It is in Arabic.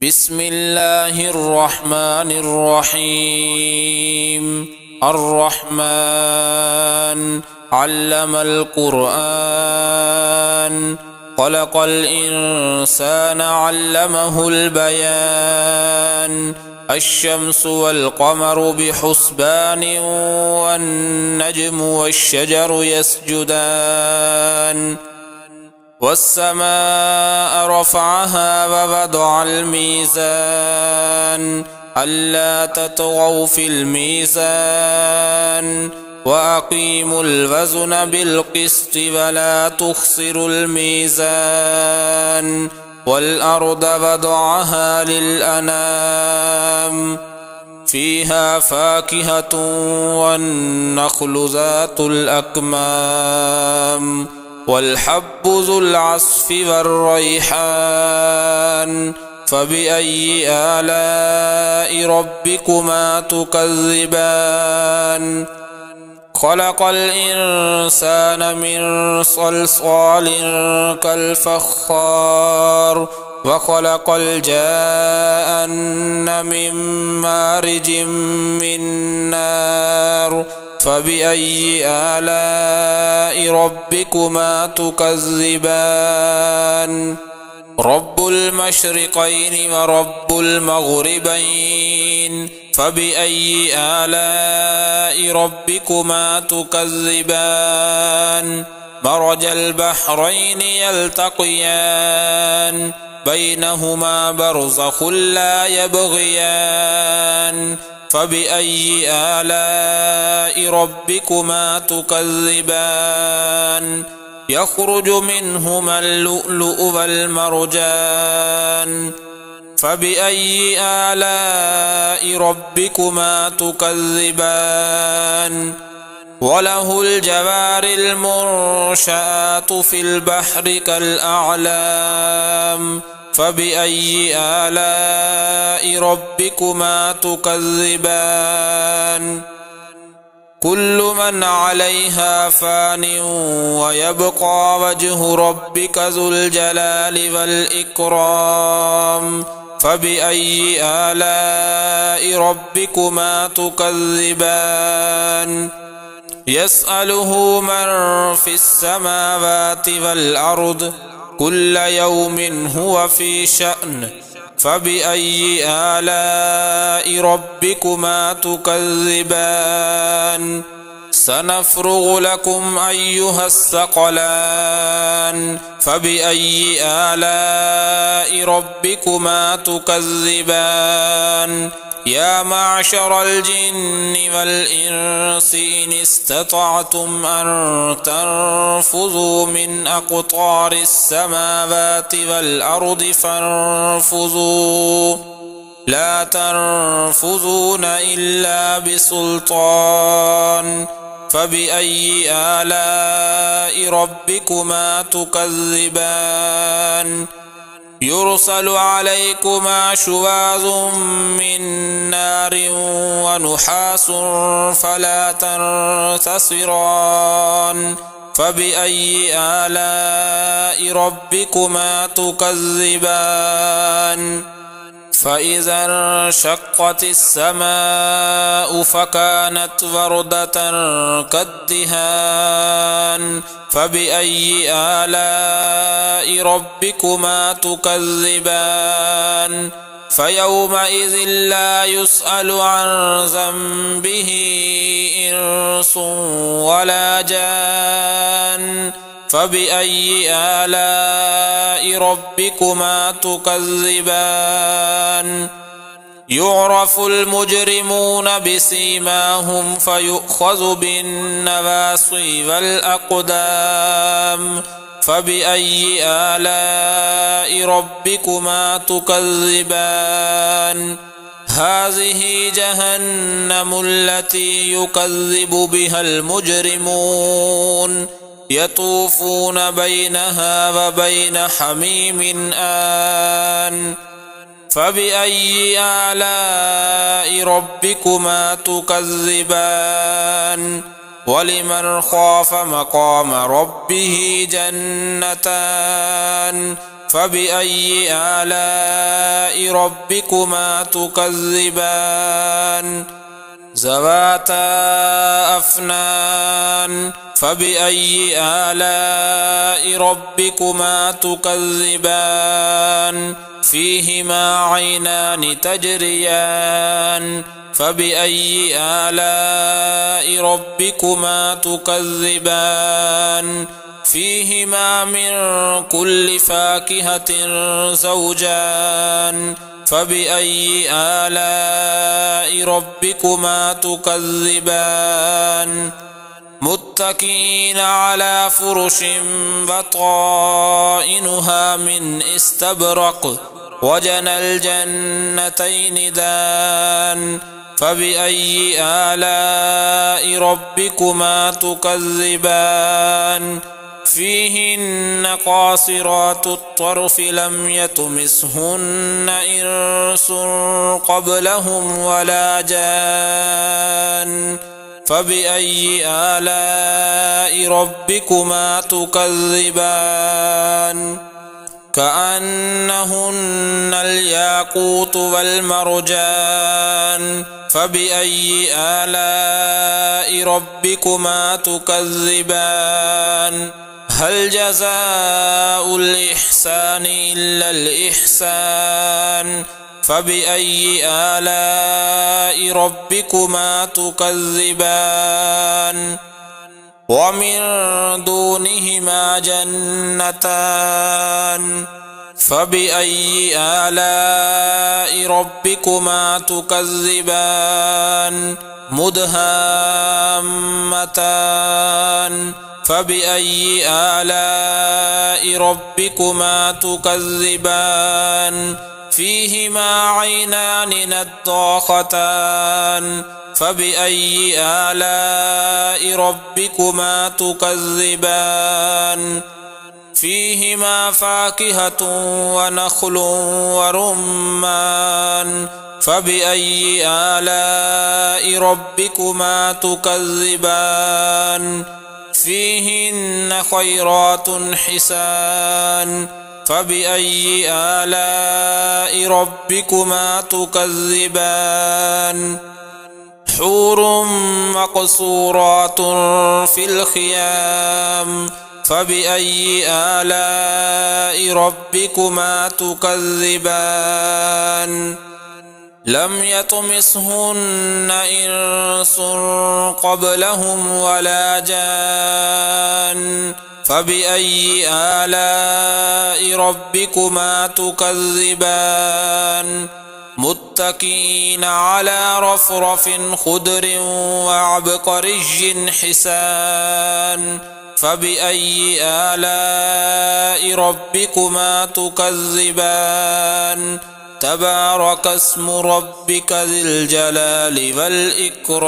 بسم الله الرحمن الرحيم. الرحمن علم القرآن، خلق الإنسان علمه البيان. الشمس والقمر بحسبان، والنجم والشجر يسجدان. والسماء رفعها ووضع الميزان، ألا تطغوا في الميزان، وأقيموا الوزن بالقسط ولا تخسروا الميزان. والأرض وضعها للأنام، فيها فاكهة والنخل ذات الأكمام، والحب ذو العصف والريحان. فبأي آلاء ربكما تكذبان؟ خلق الإنسان من صلصال كالفخار، وخلق الجان من مارج من نار. فبأي آلاء ربكما تكذبان؟ رب المشرقين ورب المغربين، فبأي آلاء ربكما تكذبان؟ مرج البحرين يلتقيان، بينهما برزخ لا يبغيان. فبأي آلاء ربكما تكذبان؟ يخرج منهما اللؤلؤ والمرجان. فبأي آلاء ربكما تكذبان؟ وله الجوار المنشآت في البحر كالأعلام. فبأي آلاء ربكما تكذبان؟ كل من عليها فان، ويبقى وجه ربك ذو الجلال والإكرام. فبأي آلاء ربكما تكذبان؟ يسأله من في السماوات والأرض، كل يوم هو في شأن. فبأي آلاء ربكما تكذبان؟ سنفرغ لكم أيها الثقلان. فبأي آلاء ربكما تكذبان؟ يا معشر الجن والإنس إن استطعتم أن تنفذوا من أقطار السماوات والأرض فانفذوا، لا تنفذون إلا بسلطان. فبأي آلاء ربكما تكذبان؟ يرسل عليكما شواظ من نار ونحاس فلا تنتصران. فبأي آلاء ربكما تكذبان؟ فإذا انشقت السماء فكانت وردة كالدهان. فبأي آلاء ربكما تكذبان؟ فيومئذ لا يسأل عن ذنبه إنس ولا جان. فبأي آلاء ربكما تكذبان؟ يعرف المجرمون بسيماهم فيؤخذ بالنواصي والأقدام. فبأي آلاء ربكما تكذبان؟ هذه جهنم التي يكذب بها المجرمون، يطوفون بينها وبين حميم آن. فبأي آلاء ربكما تكذبان؟ ولمن خاف مقام ربه جنتان، فبأي آلاء ربكما تكذبان ذواتا أفنان فبأي آلاء ربكما تكذبان فيهما عينان تجريان فبأي آلاء ربكما تكذبان فيهما من كل فاكهة زوجان فبأي آلاء ربكما تكذبان متكئين على فرش بطائنها من استبرق وجنى الجنتين دان فبأي آلاء ربكما تكذبان فيهن قاصرات الطرف لم يطمثهن إنس قبلهم ولا جان فبأي آلاء ربكما تكذبان كأنهن الياقوت والمرجان فبأي آلاء ربكما تكذبان هل جزاء الإحسان إلا الإحسان فبأي آلاء ربكما تكذبان ومن دونهما جنتان فبأي آلاء ربكما تكذبان مدهامتان فبأي آلاء ربكما تكذبان فيهما عينان نضاختان فبأي آلاء ربكما تكذبان فيهما فاكهة ونخل ورمان فبأي آلاء ربكما تكذبان فيهن خيرات حسان فبأي آلاء ربكما تكذبان حور مقصورات في الخيام فبأي آلاء ربكما تكذبان لم يطمثهن إنس قبلهم ولا جان فبأي آلاء ربكما تكذبان متكئين على رفرف خضر وعبقري حسان فبأي آلاء ربكما تكذبان تبارك اسم ربك ذي الجلال والإكرام